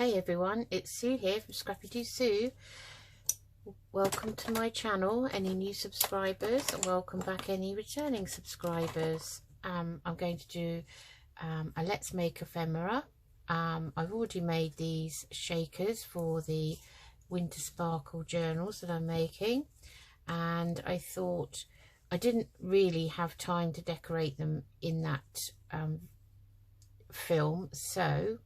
Hey everyone, it's Sue here from Scrappy Do Sue. Welcome to my channel, any new subscribers, and welcome back any returning subscribers. I'm going to do a Let's Make ephemera. I've already made these shakers for the winter sparkle journals that I'm making, and I thought I didn't really have time to decorate them in that film, so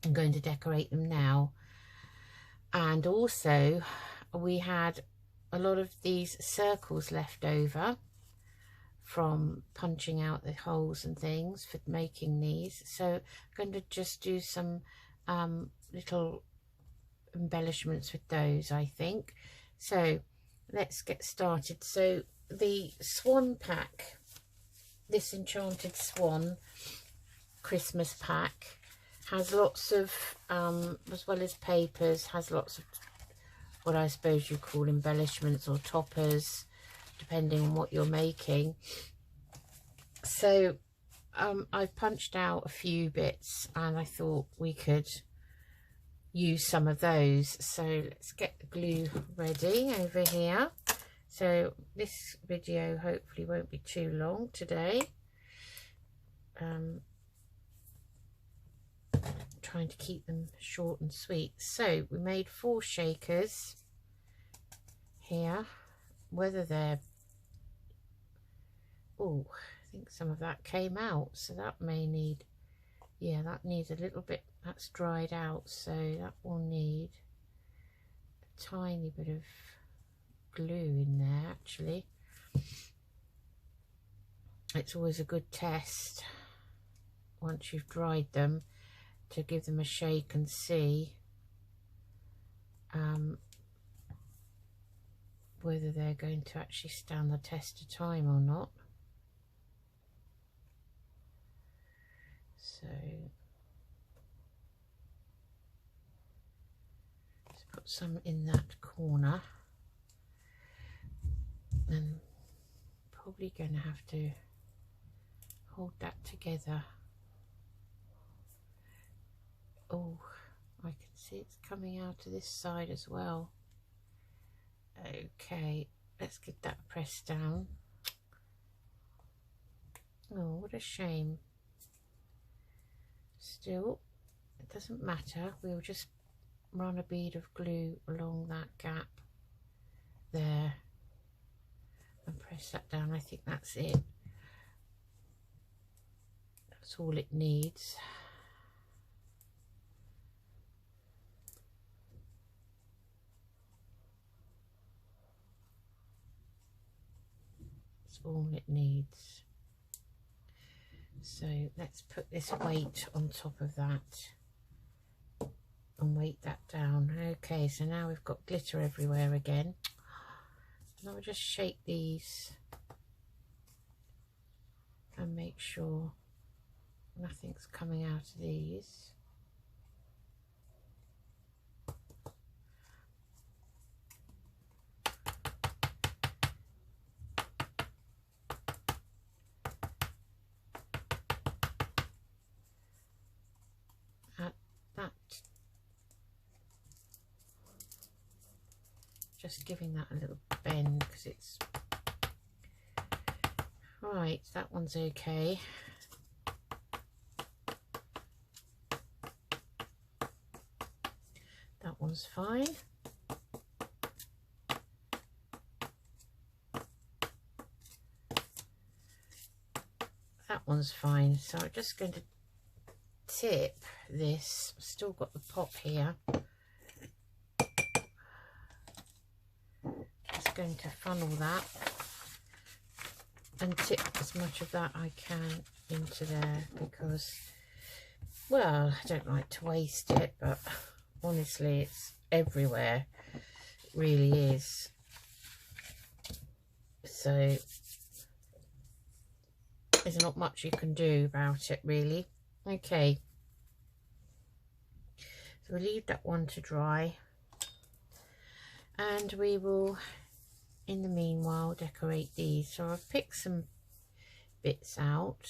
I'm going to decorate them now. And also we had a lot of these circles left over from punching out the holes and things for making these, so I'm going to just do some little embellishments with those, I think. So let's get started. So the swan pack, this Enchanted Swan Christmas pack, has lots of, as well as papers, has lots of what I suppose you call embellishments or toppers, depending on what you're making. So I've punched out a few bits and I thought we could use some of those. So let's get the glue ready over here. So this video hopefully won't be too long today. Trying to keep them short and sweet. So we made 4 shakers here. Whether they're, oh, I think some of that came out, so that may need, yeah, that needs a little bit, that's dried out, so that will need a tiny bit of glue in there. Actually, it's always a good test once you've dried them to give them a shake and see whether they're going to actually stand the test of time or not. So let's put some in that corner, and probably going to have to hold that together. Oh, I can see it's coming out to this side as well. Okay, let's get that pressed down. Oh, what a shame. Still, it doesn't matter. We'll just run a bead of glue along that gap there and press that down. I think that's it. That's all it needs. All it needs. So let's put this weight on top of that and weight that down. Okay, so now we've got glitter everywhere again. And I'll just shake these and make sure nothing's coming out of these. Just giving that a little bend because it's right. That one's okay. That one's fine. That one's fine. So I'm just going to tip this. Still got the pop here. Going to funnel that and tip as much of that I can into there because, well, I don't like to waste it, but honestly it's everywhere. It really is. So there's not much you can do about it really. Okay, so we'll leave that one to dry and we will in the meanwhile decorate these. So I've picked some bits out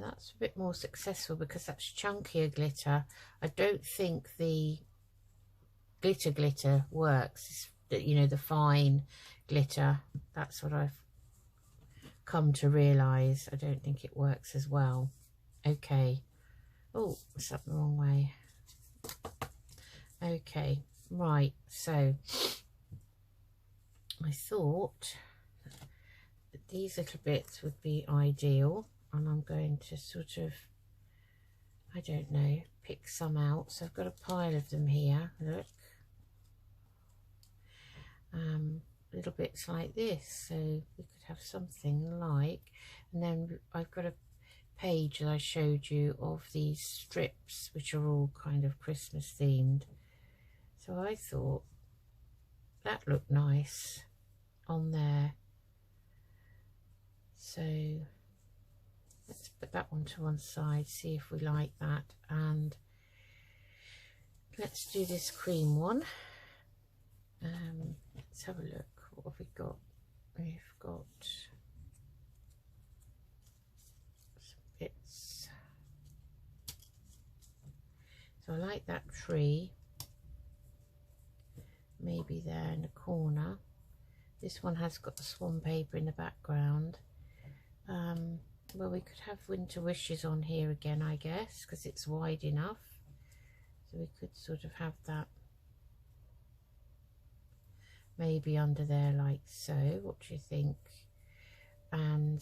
that's a bit more successful because that's chunkier glitter. I don't think the glitter works, you know, the fine glitter. That's what I've come to realise. I don't think it works as well. Okay. Oh, it's up the wrong way. Okay, right, so I thought that these little bits would be ideal, and I'm going to sort of, I don't know, pick some out. So I've got a pile of them here, look. Little bits like this, so we could have something like, and then I've got a page that I showed you of these strips which are all kind of Christmas themed. So I thought that looked nice on there. So let's put that one to one side, see if we like that, and let's do this cream one. Let's have a look. What have we got? We've got some bits. So I like that tree, maybe there in the corner. This one has got the swan paper in the background. Well, we could have winter wishes on here again, I guess, because it's wide enough. So we could sort of have that maybe under there like so. What do you think? And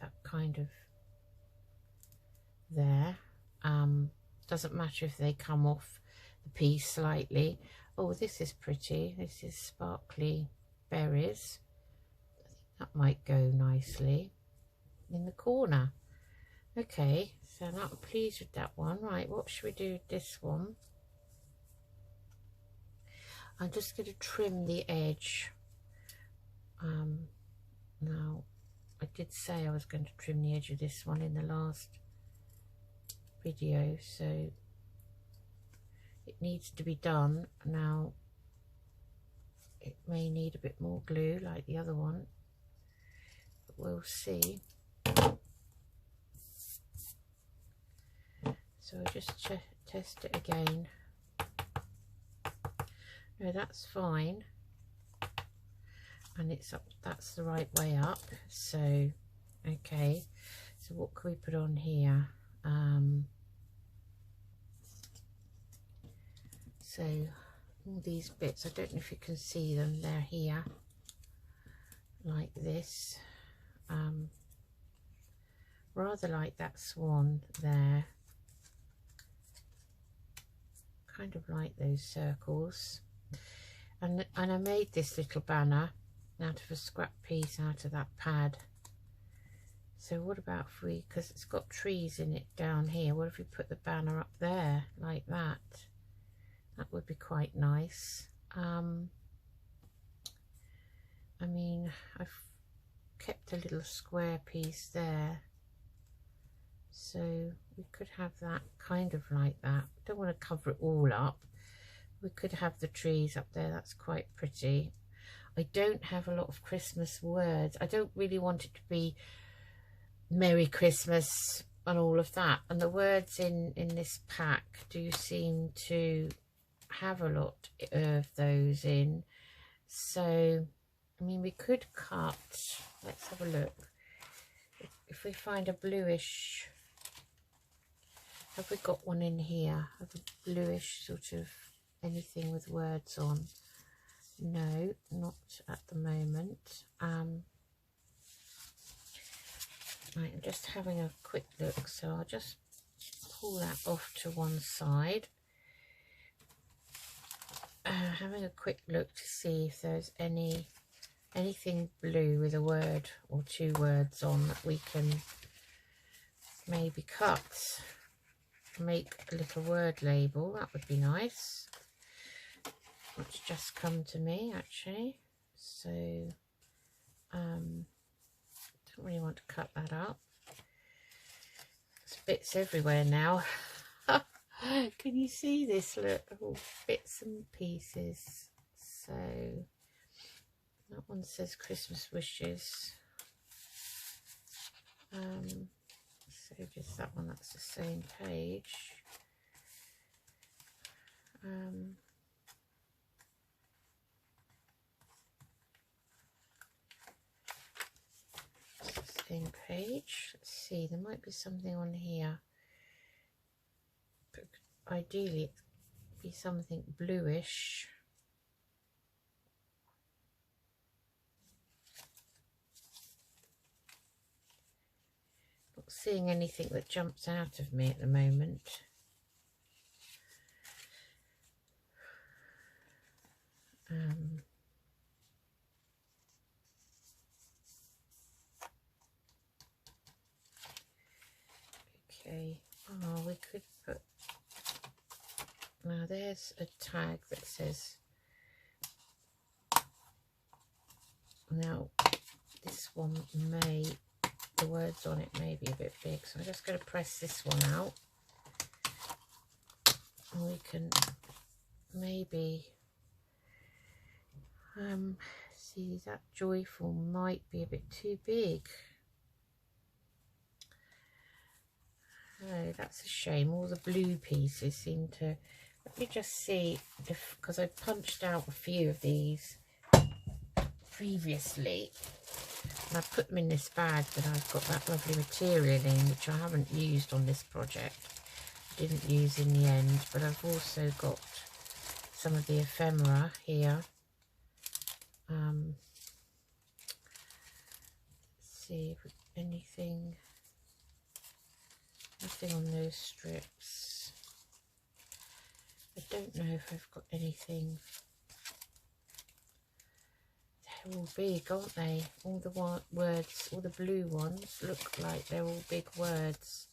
that kind of there. Doesn't matter if they come off the piece slightly. Oh, this is pretty. This is sparkly berries. I think that might go nicely in the corner. Okay, so I'm not pleased with that one. Right, what should we do with this one? I'm just going to trim the edge. Now, I did say I was going to trim the edge of this one in the last video, so it needs to be done. Now, it may need a bit more glue like the other one, but we'll see. So I'll just test it again. No, that's fine, and it's up, that's the right way up. So okay, so what can we put on here? So all these bits, I don't know if you can see them, they're here like this, rather like that swan there, kind of like those circles. And I made this little banner out of a scrap piece out of that pad. So what about if we, because it's got trees in it down here, what if we put the banner up there like that? That would be quite nice. I mean, I've kept a little square piece there, so we could have that kind of like that. Don't want to cover it all up. We could have the trees up there. That's quite pretty. I don't have a lot of Christmas words. I don't really want it to be Merry Christmas and all of that. And the words in this pack do seem to have a lot of those in. So, I mean, we could cut. Let's have a look. If we find a bluish, have we got one in here? Have a bluish sort of anything with words on? No, not at the moment. Right, I'm just having a quick look, so I'll just pull that off to one side. Having a quick look to see if there's anything blue with a word or two words on that we can maybe cut, make a little word label. That would be nice. It's just come to me actually, so don't really want to cut that up. There's bits everywhere now. Can you see this? Look, all bits and pieces. So that one says Christmas wishes. So just that one, that's the same page. Same page. Let's see, there might be something on here. But ideally it'd be something bluish. Not seeing anything that jumps out of me at the moment. Okay, oh, we could put, now there's a tag that says, now this one may, the words on it may be a bit big, so I'm just going to press this one out, and we can maybe see that joyful might be a bit too big. Oh, that's a shame. All the blue pieces seem to, let me just see if, because I punched out a few of these previously and I put them in this bag that I've got that lovely material in, which I haven't used on this project. I didn't use in the end, but I've also got some of the ephemera here. Let's see if anything, nothing on those strips. I don't know if I've got anything. They're all big, aren't they? All the words, all the blue ones look like they're all big words.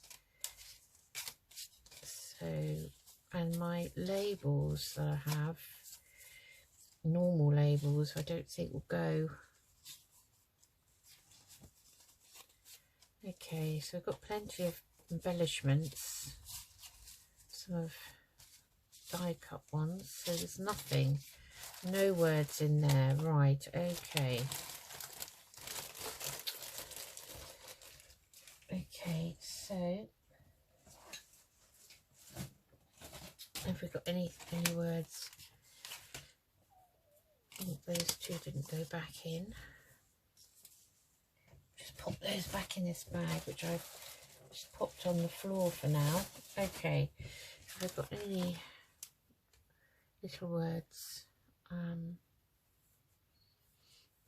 So, and my labels that I have, normal labels, I don't think will go. Okay, so I've got plenty of embellishments, some of die cut ones, so there's nothing, no words in there. Right, okay. Okay, so have we got any words? Oh, those two didn't go back in. Just pop those back in this bag, which I've just popped on the floor for now. Okay, have we got any little words?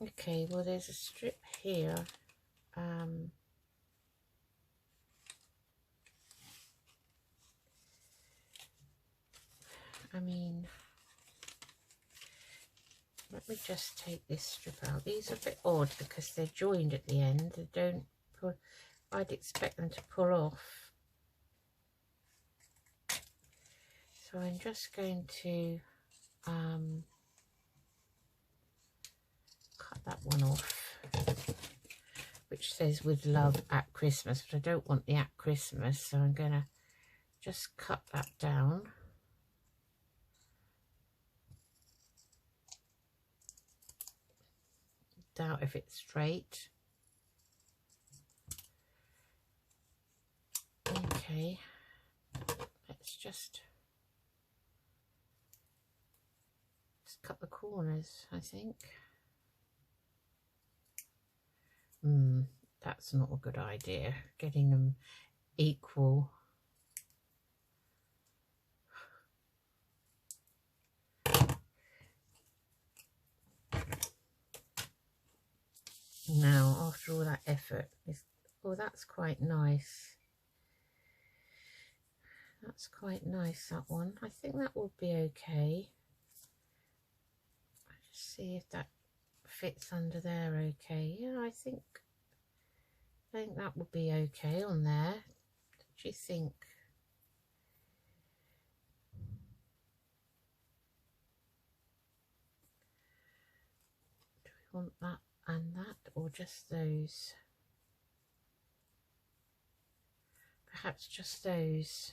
Okay, well there's a strip here. I mean, let me just take this strip out. These are a bit odd because they're joined at the end. They don't pull. I'd expect them to pull off. So I'm just going to cut that one off, which says with love at Christmas, but I don't want the at Christmas, so I'm going to just cut that down. Doubt if it's straight. Okay, let's just cut the corners, I think. That's not a good idea, getting them equal. Now, after all that effort, oh, that's quite nice. That's quite nice, that one. I think that will be okay. Just see if that fits under there okay. Yeah, I think that will be okay on there. What do you think? Do we want that and that, or just those? Perhaps just those.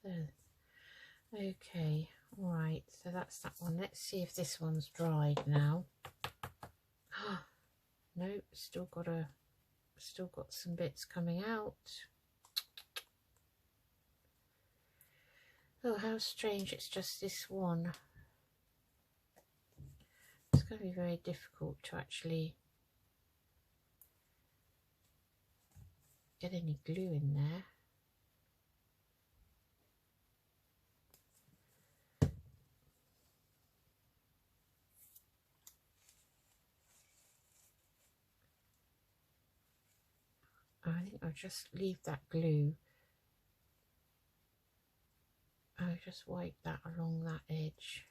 There. Okay, all right, so that's that one. Let's see if this one's dried now. No, still got some bits coming out. Oh, how strange, it's just this one. It's going to be very difficult to actually get any glue in there. I think I'll just leave that glue. I'll just wipe that along that edge.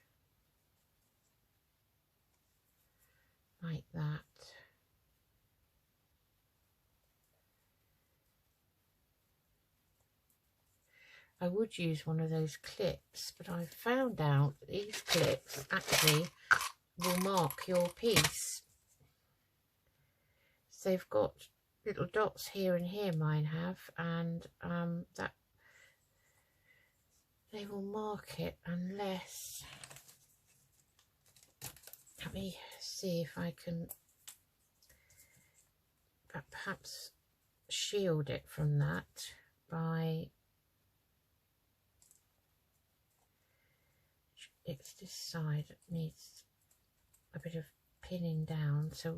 Like that. I would use one of those clips, but I found out these clips actually will mark your piece. So they've got little dots here and here, mine have, and that they will mark it unless, let me see if I can perhaps shield it from that by, it's this side that needs a bit of pinning down, so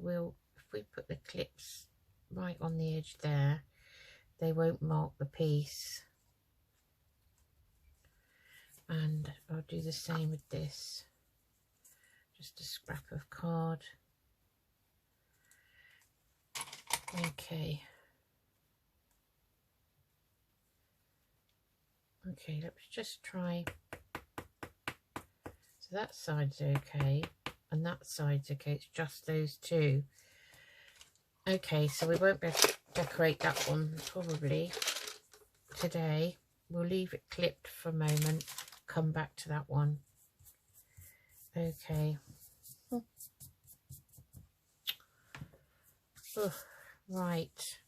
if we put the clips right on the edge there, they won't mark the piece. And I'll do the same with this, just a scrap of card. Okay, let's just try. So that side's okay and that side's okay, it's just those two. Okay, so we won't be able to decorate that one probably today. We'll leave it clipped for a moment, come back to that one. Okay. Oh, right.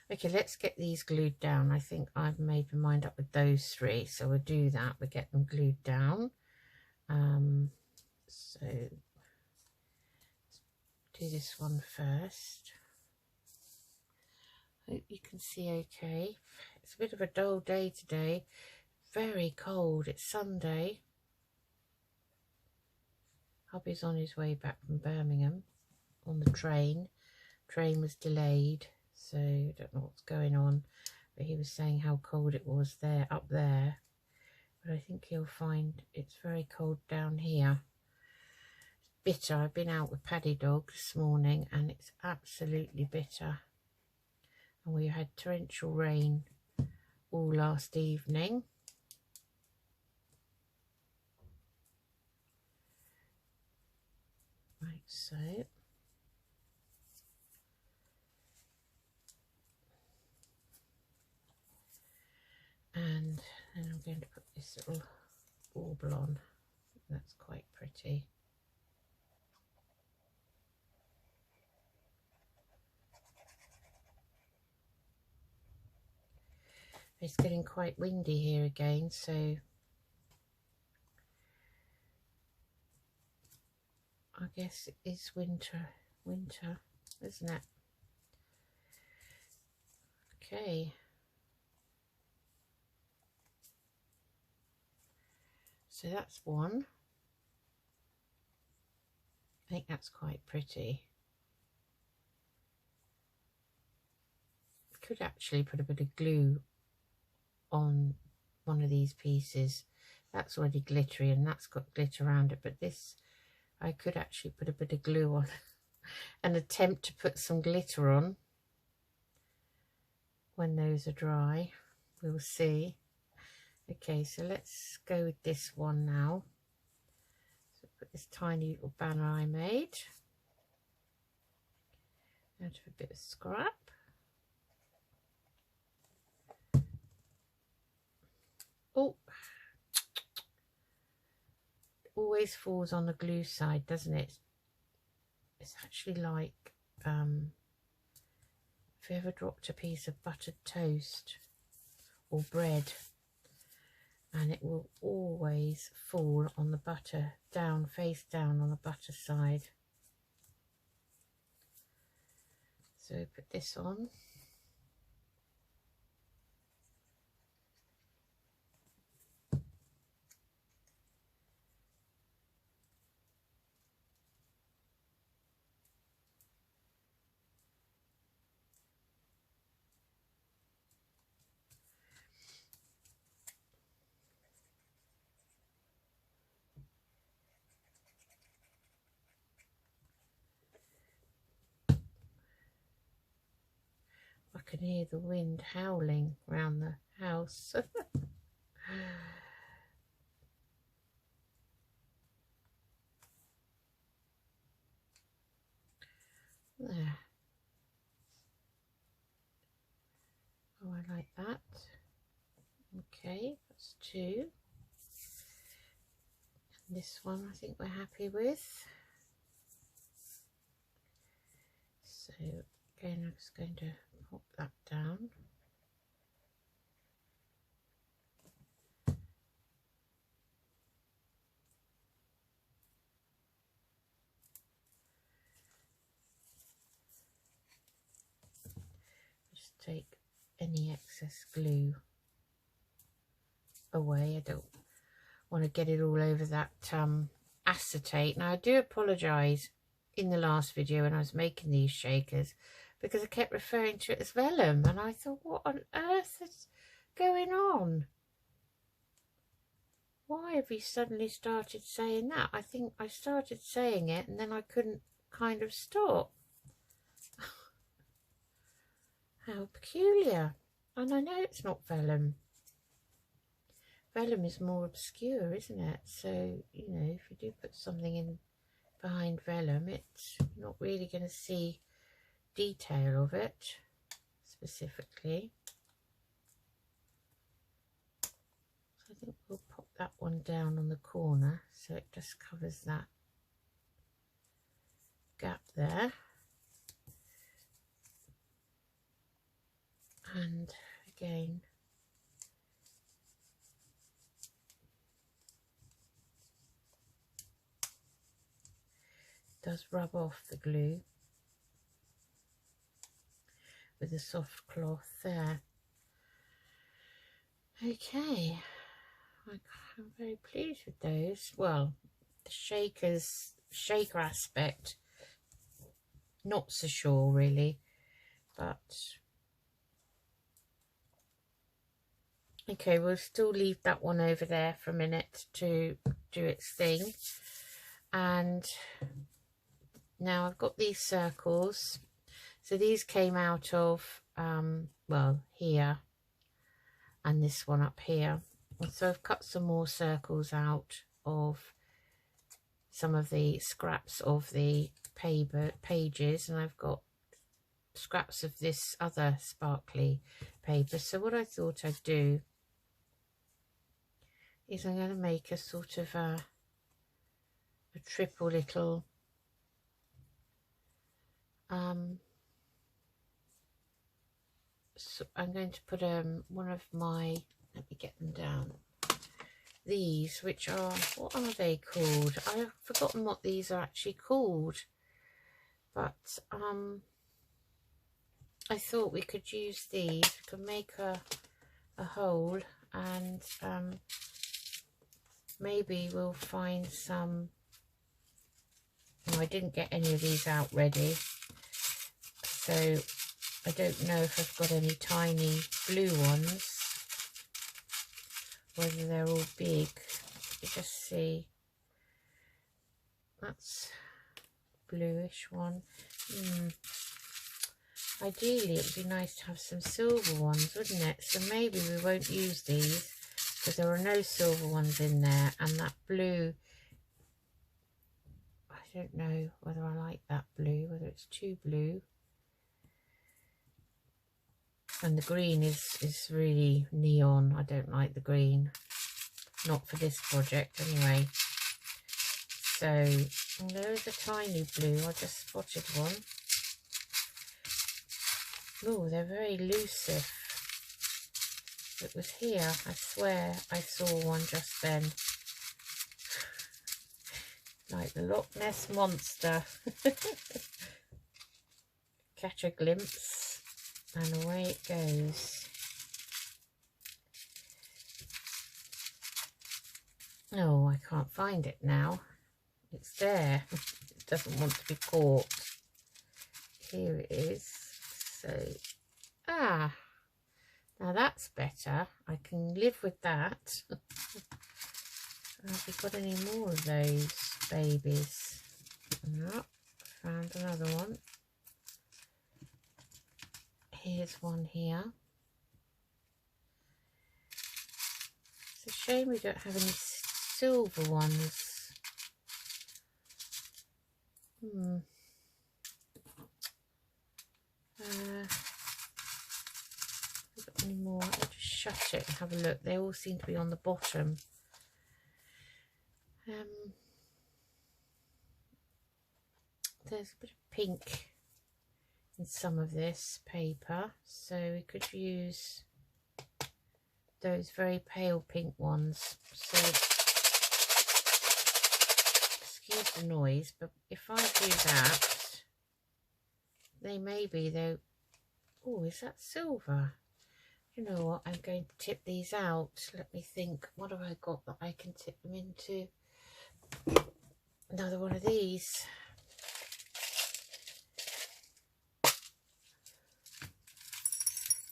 Okay, let's get these glued down. I think I've made my mind up with those three, so we'll do that. We'll get them glued down. So let's do this one first. Hope you can see okay. It's a bit of a dull day today. Very cold. It's Sunday. Hubby's on his way back from Birmingham on the train. Train was delayed, so I don't know what's going on, but he was saying how cold it was there up there, but I think he'll find it's very cold down here. It's bitter. I've been out with Paddy Dog this morning and it's absolutely bitter, and we had torrential rain all last evening. Like so. And then I'm going to put this little bauble on. That's quite pretty. It's getting quite windy here again, so I guess it is winter, isn't it? Okay. So that's one. I think that's quite pretty. Could actually put a bit of glue on one of these pieces. That's already glittery and that's got glitter around it, but this I could actually put a bit of glue on and attempt to put some glitter on when those are dry. We'll see. Okay, so let's go with this one now. So put this tiny little banner I made out of a bit of scrap. Oh, it always falls on the glue side, doesn't it? It's actually like if you ever dropped a piece of buttered toast or bread, and it will always fall on the butter, down, face down on the butter side. So put this on. I can hear the wind howling round the house. There. Oh, I like that. Okay, that's 2. And this one I think we're happy with. So again, I'm just going to pop that down. Just take any excess glue away. I don't want to get it all over that acetate. Now I do apologise in the last video when I was making these shakers, because I kept referring to it as vellum, and I thought, what on earth is going on? Why have you suddenly started saying that? I think I started saying it and then I couldn't kind of stop. How peculiar. And I know it's not vellum. Vellum is more obscure, isn't it? So, you know, if you do put something in behind vellum, it's not really going to see detail of it specifically. So I think we'll pop that one down on the corner so it just covers that gap there. And again, it does rub off the glue with a soft cloth there. Okay, I'm very pleased with those. Well, the shaker aspect, not so sure really, but okay, we'll still leave that one over there for a minute to do its thing. And now I've got these circles. So these came out of, well, here and this one up here. And so I've cut some more circles out of some of the scraps of the pages, and I've got scraps of this other sparkly paper. So what I thought I'd do is I'm going to make a sort of a triple little so I'm going to put one of my, let me get them down, these, which are, what are they called? I've forgotten what these are actually called, but I thought we could use these. We could make a hole, and maybe we'll find some. No, I didn't get any of these out ready, so I don't know if I've got any tiny blue ones, whether they're all big. You just see, that's bluish one. Ideally it would be nice to have some silver ones, wouldn't it? So maybe we won't use these because there are no silver ones in there, and that blue, I don't know whether I like that blue, whether it's too blue. And the green is really neon. I don't like the green, not for this project anyway. So there is a tiny blue. I just spotted one. Oh, they're very elusive. It was here. I swear I saw one just then. Like the Loch Ness Monster. Okay, catch a glimpse, and away it goes. Oh, I can't find it now. It's there. It doesn't want to be caught. Here it is. So, now that's better. I can live with that. Have we got any more of those babies? No, found another one. Here's one here. It's a shame we don't have any silver ones. Any more? I'll just shut it and have a look. They all seem to be on the bottom. There's a bit of pink in some of this paper, so we could use those very pale pink ones. So excuse the noise, but if I do that, they may be though. Oh, is that silver? You know what, I'm going to tip these out. Let me think, what have I got that I can tip them into? Another one of these.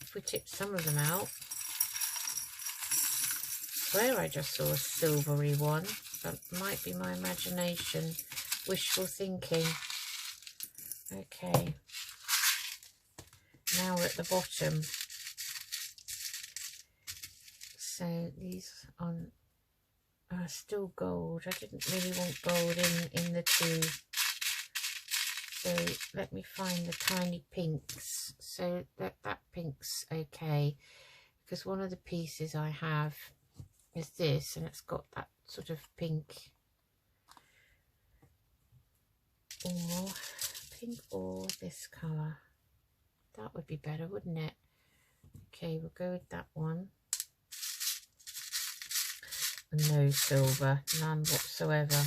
If we tip some of them out. I swear I just saw a silvery one. That might be my imagination. Wishful thinking. Okay. Now we're at the bottom. So these are still gold. I didn't really want gold in the two. So let me find the tiny pinks. So that pink's okay, because one of the pieces I have is this, and it's got that sort of pink or this colour. That would be better, wouldn't it? Okay, we'll go with that one. And no silver, none whatsoever.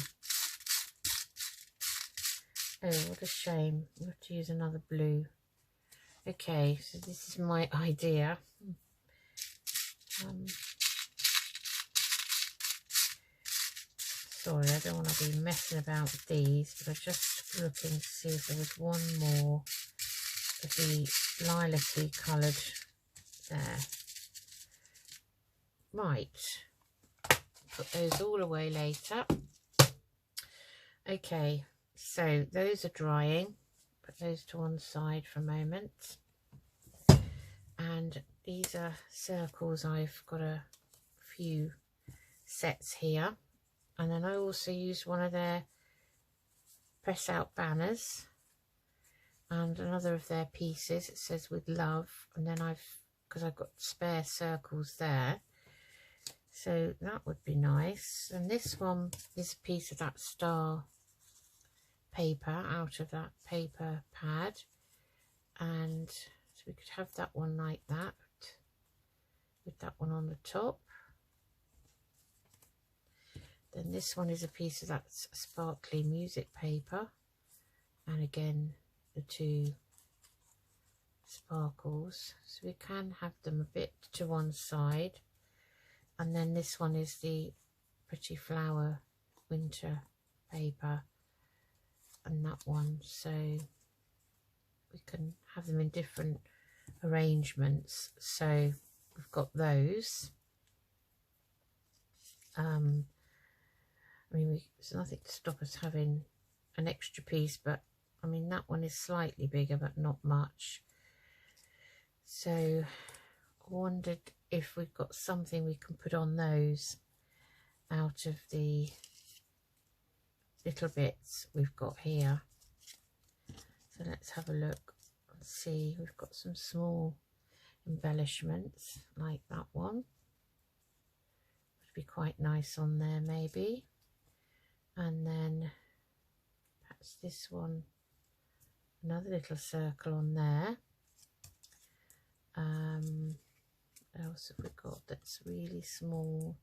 Oh, what a shame. We'll have to use another blue. Okay, so this is my idea. Sorry, I don't want to be messing about with these, but I'm just looking to see if there was one more of the lilac-y coloured there. Right. Put those all away later. Okay, so those are drying. Put those to one side for a moment. And these are circles. I've got a few sets here. And then I also used one of their press out banners and another of their pieces. It says with love. And then because I've got spare circles there. So that would be nice. And this one is a piece of that star paper out of that paper pad. And so we could have that one like that, with that one on the top. Then this one is a piece of that sparkly music paper. And again, the two sparkles. So we can have them a bit to one side. And then this one is the pretty flower winter paper, and that one, so we can have them in different arrangements. So we've got those. I mean, there's nothing to stop us having an extra piece, but I mean that one is slightly bigger, but not much. So I wondered if we've got something we can put on those out of the little bits we've got here. So let's have a look and see. We've got some small embellishments like that one. Would be quite nice on there maybe. And then perhaps this one, another little circle on there. What else have we got that's really small?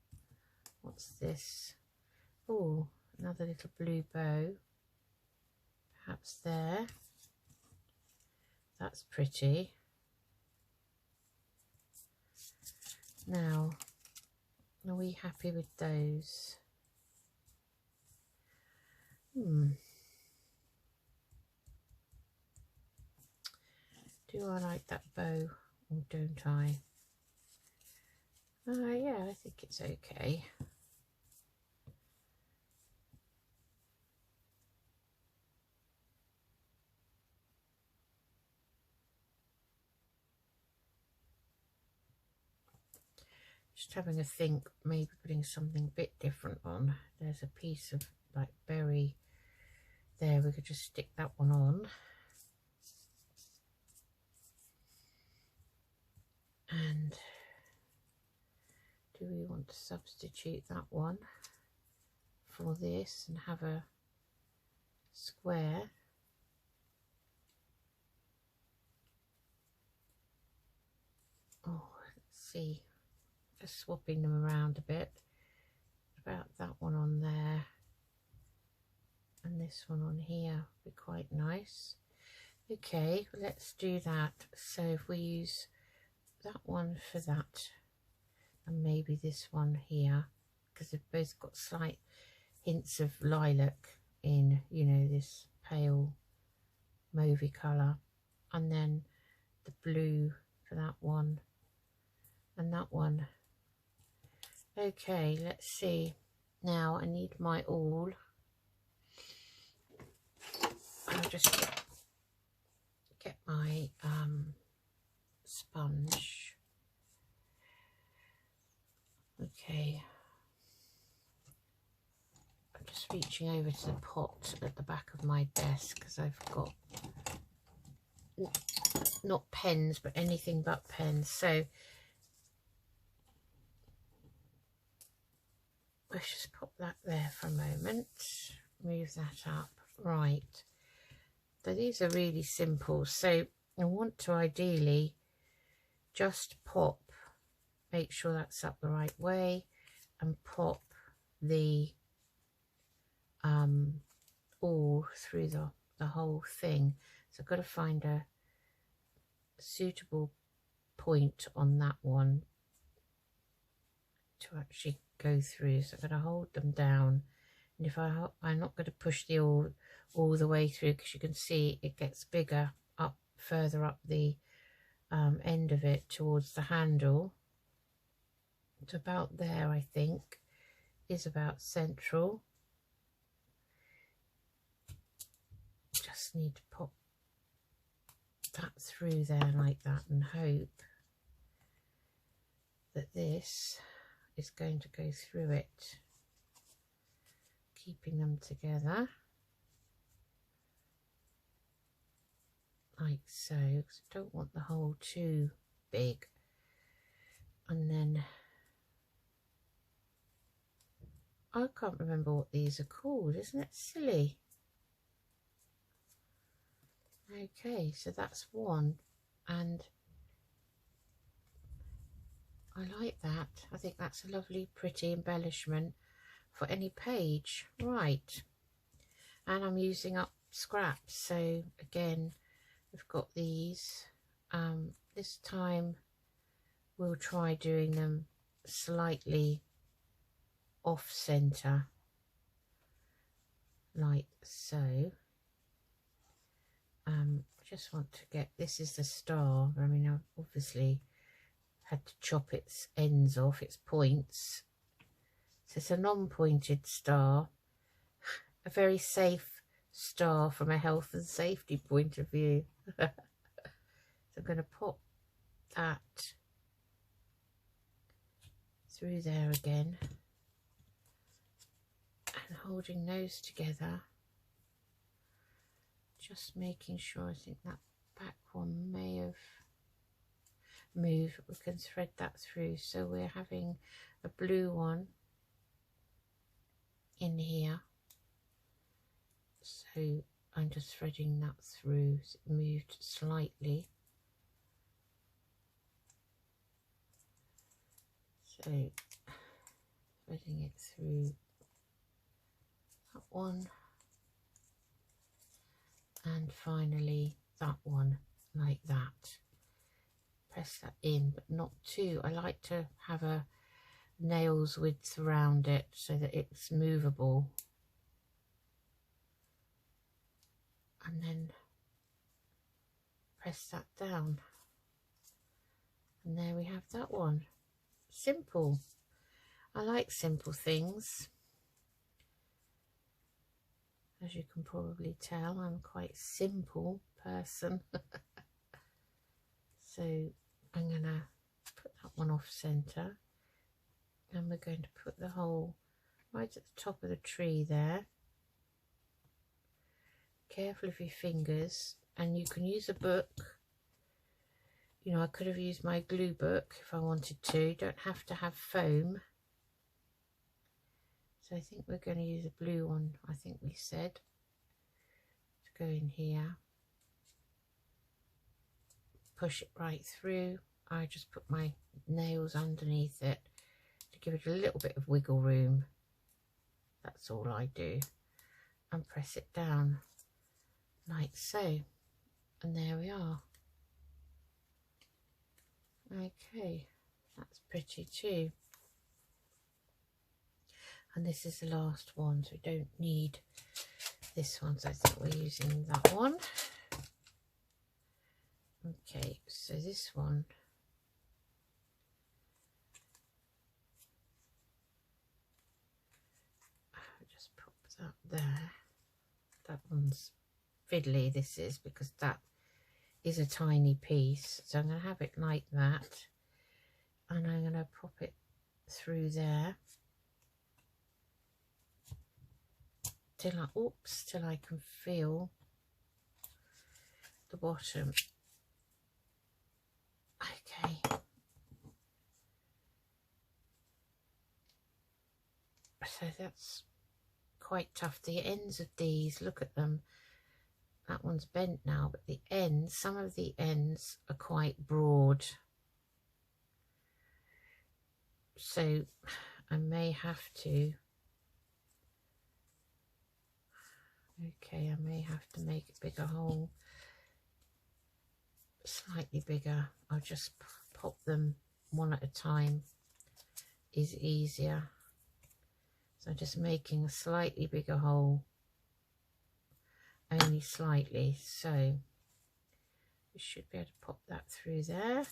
What's this? Oh, another little blue bow. Perhaps there. That's pretty. Now, are we happy with those? Do I like that bow or don't I? Yeah, I think it's okay. Just having a think, maybe putting something a bit different on. There's a piece of like berry there, we could just stick that one on. And do we want to substitute that one for this and have a square? Oh, let's see, just swapping them around a bit. About that one on there and this one on here would be quite nice. Okay, let's do that. So if we use that one for that and maybe this one here, because they've both got slight hints of lilac in, you know, this pale mauvey colour, and then the blue for that one and that one. Okay, let's see. Now I need my awl. I'll just get my sponge. Okay, I'm just reaching over to the pot at the back of my desk because I've got not pens but anything but pens, so let's just pop that there for a moment, move that up. Right, so these are really simple, so I want to ideally just pop, make sure that's up the right way, and pop the all through the whole thing. So I've got to find a suitable point on that one to actually go through. So I'm going to hold them down, and if I'm not going to push the all the way through, because you can see it gets bigger up further up the end of it towards the handle. To about there, I think, is about central. Just need to pop that through there like that and hope that this is going to go through it, keeping them together like so, because I don't want the hole too big. And then I can't remember what these are called, isn't it silly? Okay, so that's one, and I like that. I think that's a lovely pretty embellishment for any page. Right, and I'm using up scraps, so again we've got these. This time we'll try doing them slightly off center like so. Just want to get, this is the star. I mean, I've obviously had to chop its ends off, its points. So it's a non-pointed star, a very safe star from a health and safety point of view. So I'm going to pop that through there again and holding those together, just making sure. I think that back one may have moved. We can thread that through, so we're having a blue one in here, so I'm just threading that through. So it moved slightly, so threading it through that one, and finally that one like that. Press that in, but not too. I like to have a nail's width around it so that it's movable. And then press that down. And there we have that one. Simple. I like simple things. As you can probably tell, I'm quite a simple person. So I'm going to put that one off centre. And we're going to put the hole right at the top of the tree there. Careful of your fingers, and you can use a book. You know, I could have used my glue book if I wanted to. You don't have to have foam. So I think we're going to use a blue one, I think we said, to go in here. Push it right through. I just put my nails underneath it to give it a little bit of wiggle room. That's all I do. And press it down like so. And there we are. Okay, that's pretty too. And this is the last one, so we don't need this one, so I think we're using that one. Okay, so this one, I'll just pop that there. That one's fiddly, this is, because that is a tiny piece. So I'm going to have it like that, and I'm going to pop it through there till I can feel the bottom. Okay. So that's quite tough. The ends of these, look at them. That one's bent now, but the ends, some of the ends are quite broad. So I may have to, okay, I may have to make a bigger hole, slightly bigger. I'll just pop them one at a time, is easier. So I'm just making a slightly bigger hole, only slightly, so we should be able to pop that through there,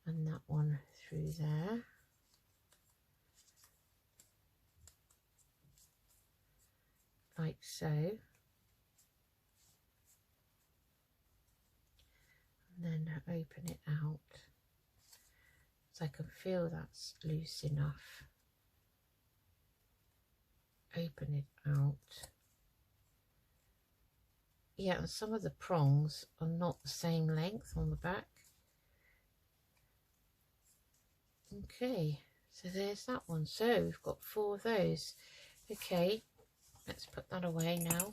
and that one through there. Like so. And then open it out, so I can feel that's loose enough. Open it out. Yeah, and some of the prongs are not the same length on the back. Okay, so there's that one. So we've got 4 of those. Okay, let's put that away now.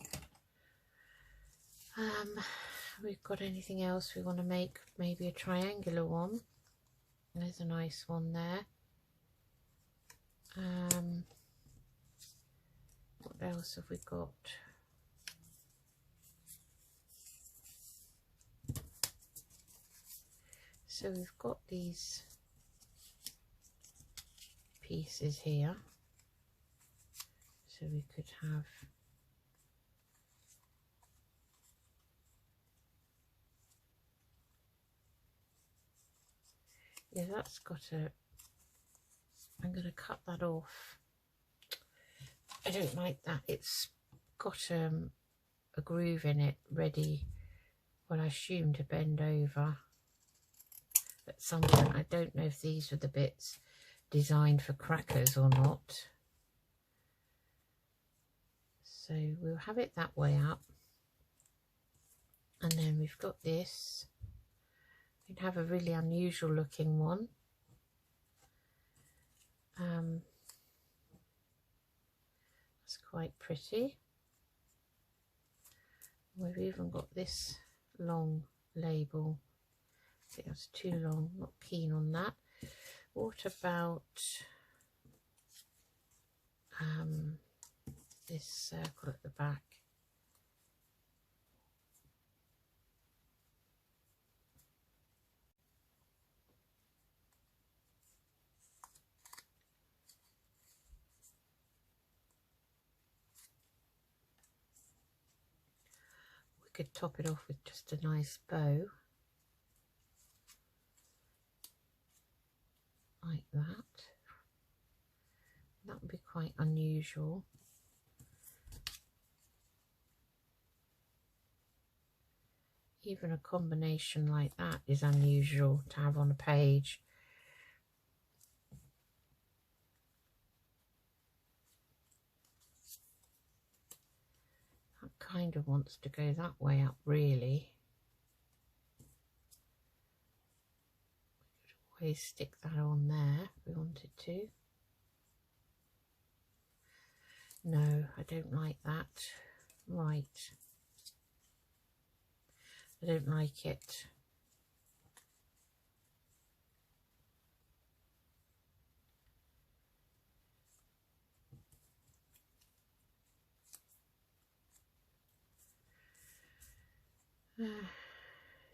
We've got anything else we want to make? Maybe a triangular one. There's a nice one there. What else have we got? So we've got these pieces here. So we could have yeah, that's got a, I'm going to cut that off. I don't like that. It's got a groove in it ready, well, I assume to bend over at some point. I don't know if these are the bits designed for crackers or not. So we'll have it that way up. And then we've got this. We can have a really unusual looking one. It's quite pretty. We've even got this long label. I think that's too long, not keen on that. What about this circle at the back? could top it off with just a nice bow. Like that. That would be quite unusual. Even a combination like that is unusual to have on a page. That kind of wants to go that way up, really. We could always stick that on there if we wanted to. No, I don't like that. Right. I don't like it.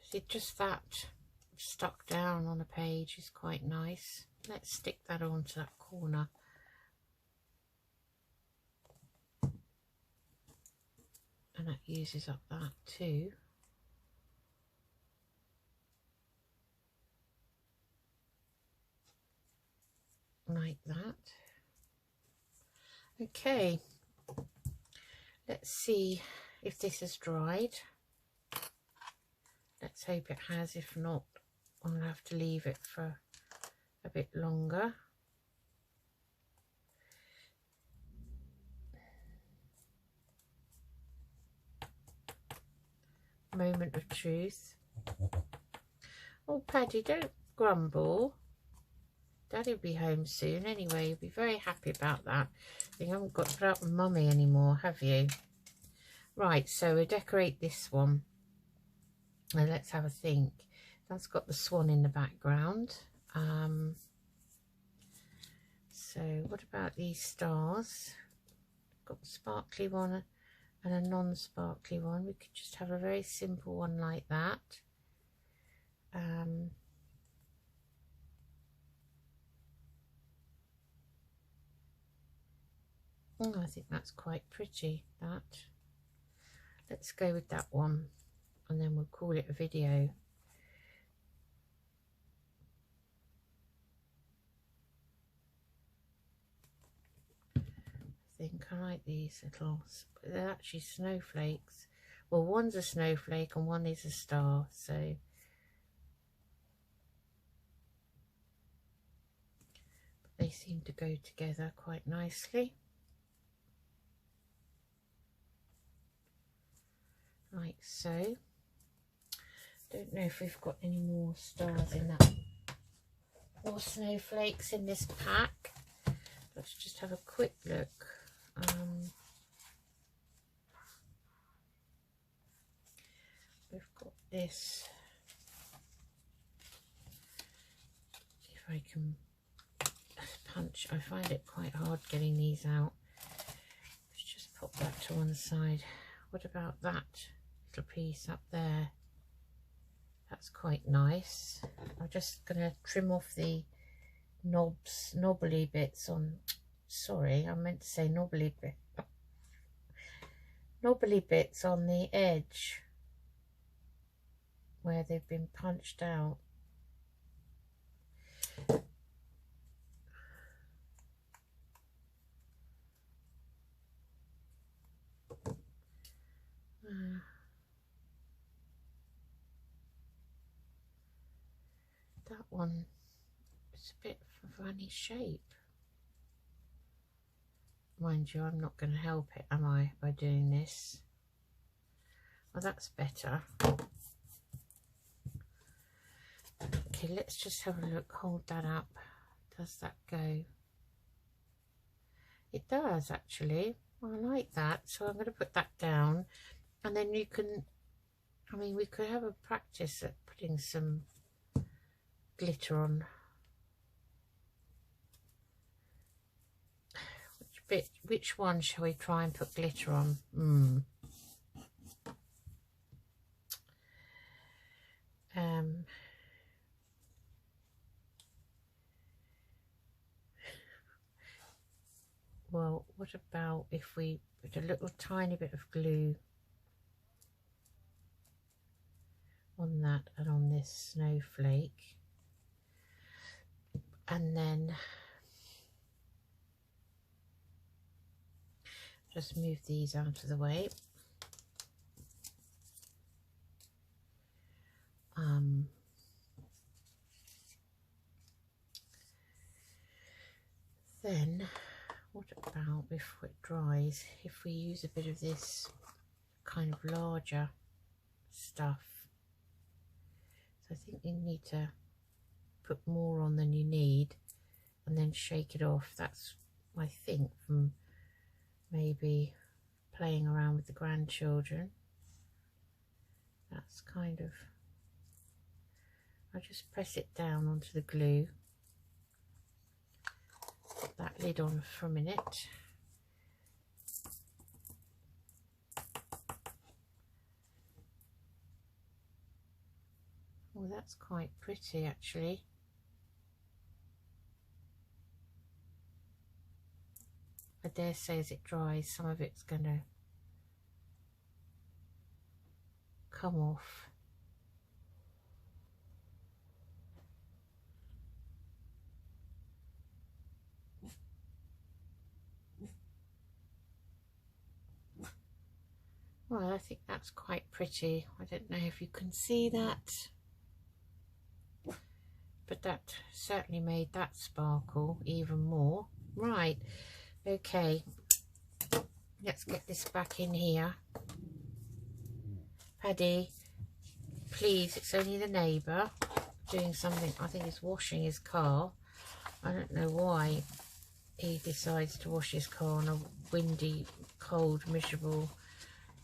See, just that stuck down on a page is quite nice. Let's stick that onto that corner. And that uses up that too. Like that. Okay, let's see if this has dried. Let's hope it has. If not, I'll have to leave it for a bit longer. Moment of truth. Oh, Paddy, don't grumble. Daddy'll be home soon anyway. You'll be very happy about that. You haven't got to put up with Mummy anymore, have you? Right, so we'll decorate this one. And let's have a think. That's got the swan in the background. So what about these stars? Got the sparkly one and a non-sparkly one. We could just have a very simple one like that. Oh, I think that's quite pretty, that. Let's go with that one, and then we'll call it a video. I think I like these little, they're actually snowflakes. Well, one's a snowflake and one is a star, so they seem to go together quite nicely. Like so. Don't know if we've got any more stars in that, or snowflakes in this pack. Let's just have a quick look. We've got this. If I can punch, I find it quite hard getting these out. Let's just pop that to one side. What about that little piece up there? That's quite nice. I'm just going to trim off the knobbly bits on, sorry, I meant to say knobbly bits on the edge where they've been punched out. That one is a bit of a funny shape. Mind you, I'm not going to help it, am I, by doing this? Well, that's better. Okay, let's just have a look. Hold that up. Does that go? It does, actually. I like that. So I'm going to put that down. And then you can, I mean, we could have a practice at putting some glitter on. Which one shall we try and put glitter on? Well, what about if we put a little tiny bit of glue on that and on this snowflake. And then just move these out of the way. Then what about before it dries, if we use a bit of this kind of larger stuff? So I think you need to put more on than you need and then shake it off. That's, I think, from maybe playing around with the grandchildren. That's kind of, I just press it down onto the glue. Put that lid on for a minute. Oh, that's quite pretty actually. I dare say as it dries, some of it's going to come off. Well, I think that's quite pretty. I don't know if you can see that, but that certainly made that sparkle even more. Right, okay, let's get this back in here. Paddy, please, it's only the neighbour doing something. I think he's washing his car. I don't know why he decides to wash his car on a windy, cold, miserable,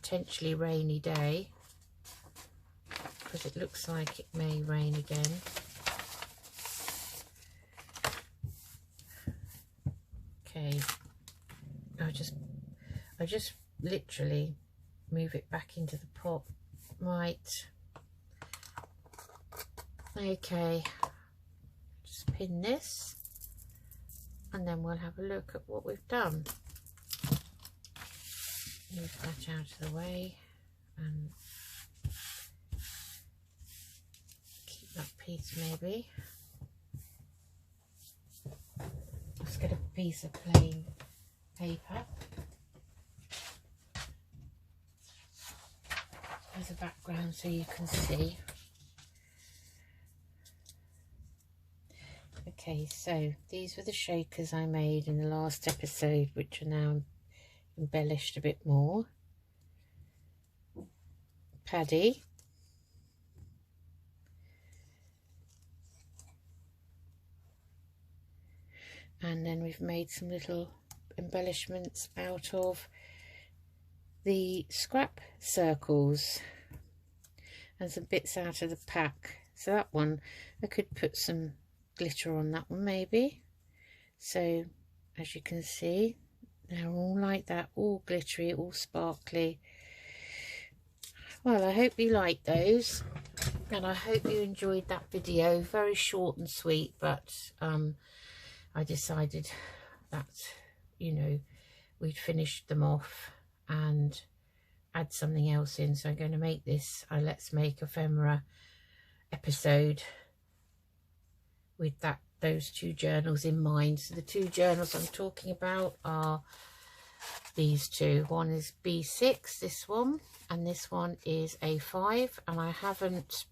potentially rainy day, because it looks like it may rain again. Okay, I just literally move it back into the pot. Right, okay, just pin this and then we'll have a look at what we've done. Move that out of the way and keep that piece maybe. Let's get a piece of plain paper as a background so you can see. Okay, so these were the shakers I made in the last episode, which are now embellished a bit more. Paddy. And then we've made some little embellishments out of the scrap circles and some bits out of the pack. So that one, I could put some glitter on that one maybe. So as you can see, they're all like that, all glittery, all sparkly. Well, I hope you liked those, and I hope you enjoyed that video. Very short and sweet, but I decided that, you know, we'd finished them off and add something else in. So I'm going to make this a Let's Make Ephemera episode with those two journals in mind. So the two journals I'm talking about are these two. One is B6, this one, and this one is A5, and I haven't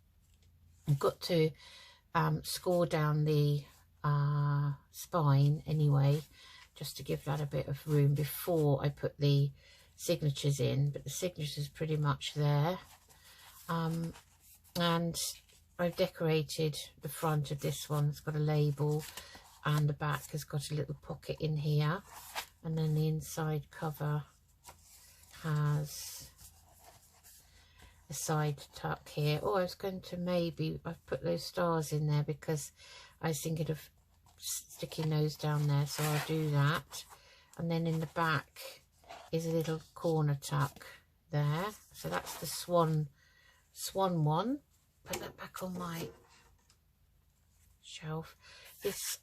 got to score down the spine anyway, just to give that a bit of room before I put the signatures in, but the signature's pretty much there. And I've decorated the front of this one. It's got a label, and the back has got a little pocket in here, and then the inside cover has a side tuck here. Oh, I was going to maybe, I've put those stars in there because I was thinking of sticking those down there, so I'll do that. And then in the back is a little corner tuck there. So that's the swan one. Put that back on my shelf. This,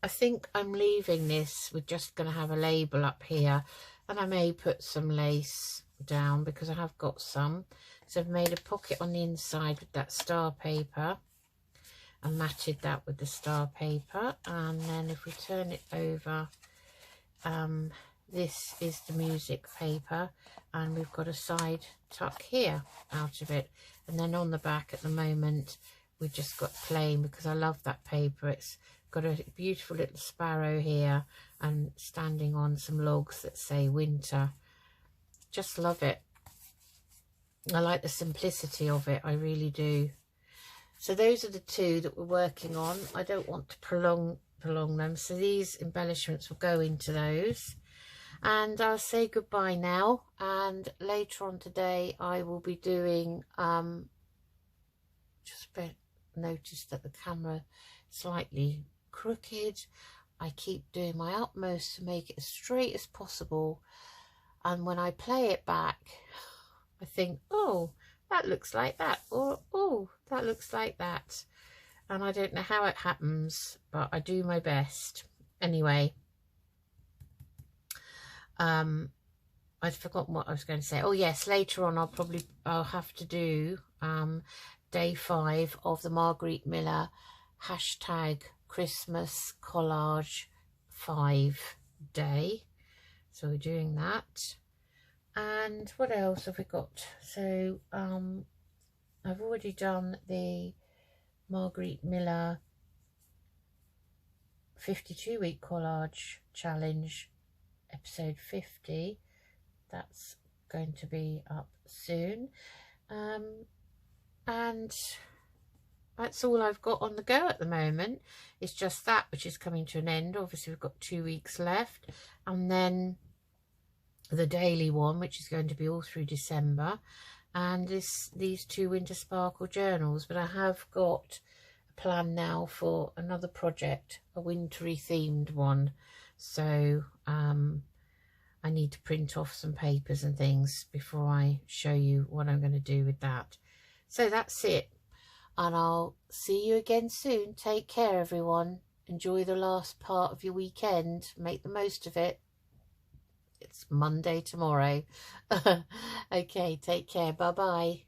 I think I'm leaving this. We're just going to have a label up here, and I may put some lace down because I have got some. So I've made a pocket on the inside with that star paper and matted that with the star paper. And then if we turn it over, this is the music paper, and we've got a side tuck here out of it. And then on the back at the moment we've just got plain, because I love that paper. It's got a beautiful little sparrow here and standing on some logs that say winter. Just love it. I like the simplicity of it, I really do. So those are the two that we're working on. I don't want to prolong them, so these embellishments will go into those. And I'll say goodbye now, and later on today I will be doing just noticed that the camera slightly crooked. I keep doing my utmost to make it as straight as possible, and when I play it back I think, oh, that looks like that, or oh, that looks like that, and I don't know how it happens, but I do my best. Anyway, I'd forgotten what I was going to say. Oh yes, later on I'll have to do day 5 of the Marguerite Miller hashtag Christmas collage 5 day. So we're doing that. And what else have we got? So I've already done the Marguerite Miller 52-week collage challenge, episode 50. That's going to be up soon. And that's all I've got on the go at the moment. It's just that which is coming to an end. Obviously we've got 2 weeks left, and then the daily one, which is going to be all through December, and these 2 winter sparkle journals. But I have got a plan now for another project, a wintry themed one. So I need to print off some papers and things before I show you what I'm going to do with that. So that's it, and I'll see you again soon. Take care, everyone. Enjoy the last part of your weekend. Make the most of it. It's Monday tomorrow. Okay, take care. Bye-bye.